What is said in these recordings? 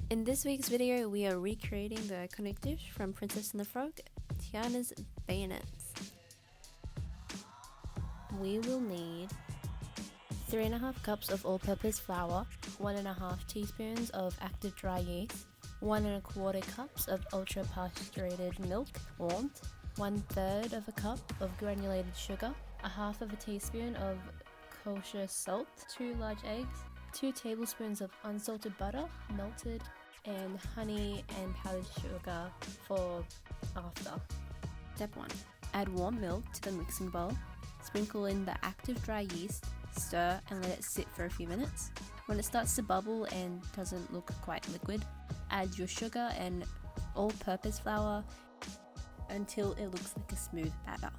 In this week's video, we are recreating the iconic dish from Princess and the Frog, Tiana's Beignets. We will need 3.5 cups of all-purpose flour, 1.5 teaspoons of active dry yeast, 1.25 cups of ultra-pasteurized milk warmed, 1/3 of a cup of granulated sugar, 1/2 of a teaspoon of kosher salt, 2 large eggs, 2 tablespoons of unsalted butter, melted, and honey and powdered sugar for after. Step 1. Add warm milk to the mixing bowl. Sprinkle in the active dry yeast, stir and let it sit for a few minutes. When it starts to bubble and doesn't look quite liquid, add your sugar and all-purpose flour until it looks like a smooth batter.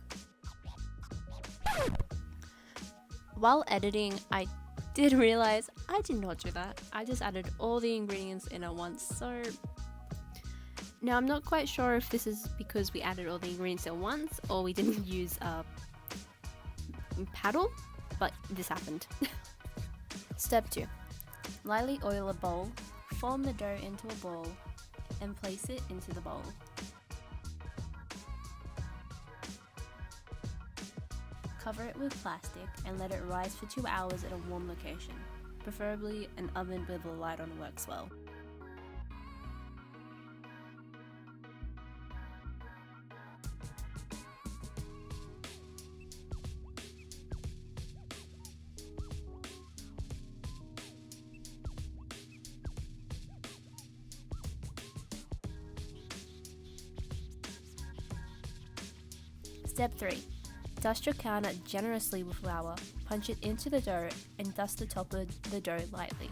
While editing, I did realize I did not do that. I just added all the ingredients in at once. So now I'm not quite sure if this is because we added all the ingredients at once or we didn't use a paddle, but this happened. Step 2. Lightly oil a bowl, form the dough into a ball, and place it into the bowl. Cover it with plastic and let it rise for 2 hours at a warm location. Preferably an oven with a light on works well. Step 3. Dust your counter generously with flour, punch it into the dough, and dust the top of the dough lightly.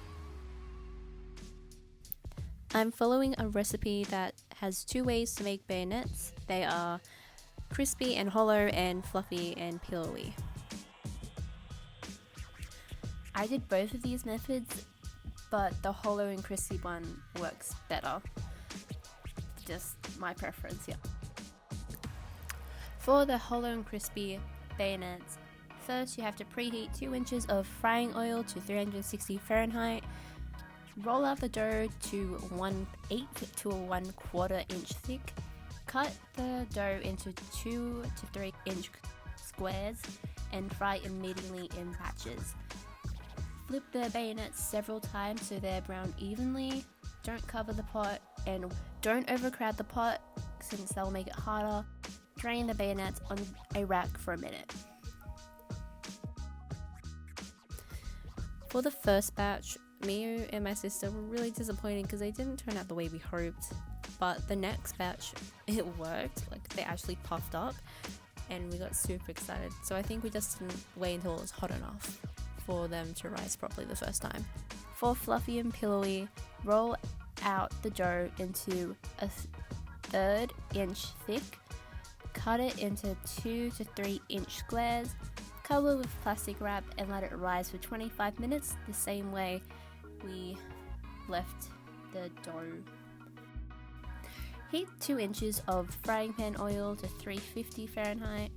I'm following a recipe that has 2 ways to make beignets. They are crispy and hollow and fluffy and pillowy. I did both of these methods, but the hollow and crispy one works better. Just my preference, yeah. For the hollow and crispy beignets, first you have to preheat 2 inches of frying oil to 360 Fahrenheit. Roll out the dough to 1/8 to a 1/4 inch thick. Cut the dough into 2 to 3 inch squares and fry immediately in batches. Flip the beignets several times so they're browned evenly. Don't cover the pot and don't overcrowd the pot since that will make it harder. Drain the beignets on a rack for a minute. For the first batch, me and my sister were really disappointed because they didn't turn out the way we hoped. But the next batch, it worked. Like, they actually puffed up and we got super excited. So I think we just didn't wait until it was hot enough for them to rise properly the first time. For fluffy and pillowy, roll out the dough into a 1/3 inch thick. Cut it into 2 to 3 inch squares, cover with plastic wrap and let it rise for 25 minutes the same way we left the dough. Heat 2 inches of frying pan oil to 350 Fahrenheit.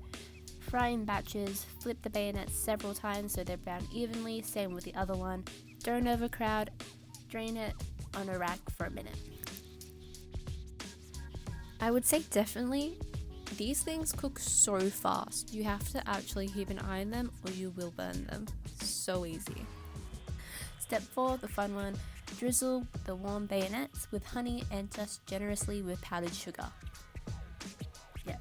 Fry in batches, flip the bayonets several times so they're browned evenly, same with the other one. Don't overcrowd, drain it on a rack for a minute. I would say definitely these things cook so fast. You have to actually keep an eye on them or you will burn them. So easy. Step 4, the fun one. Drizzle the warm beignets with honey and dust generously with powdered sugar. Yep.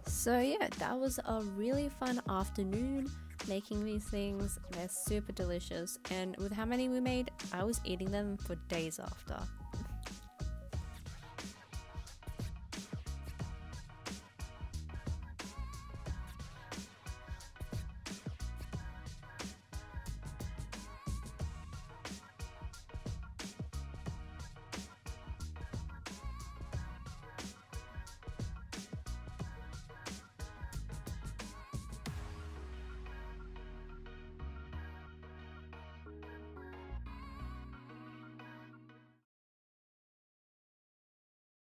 So yeah, that was a really fun afternoon making these things. They're super delicious, and with how many we made, I was eating them for days after.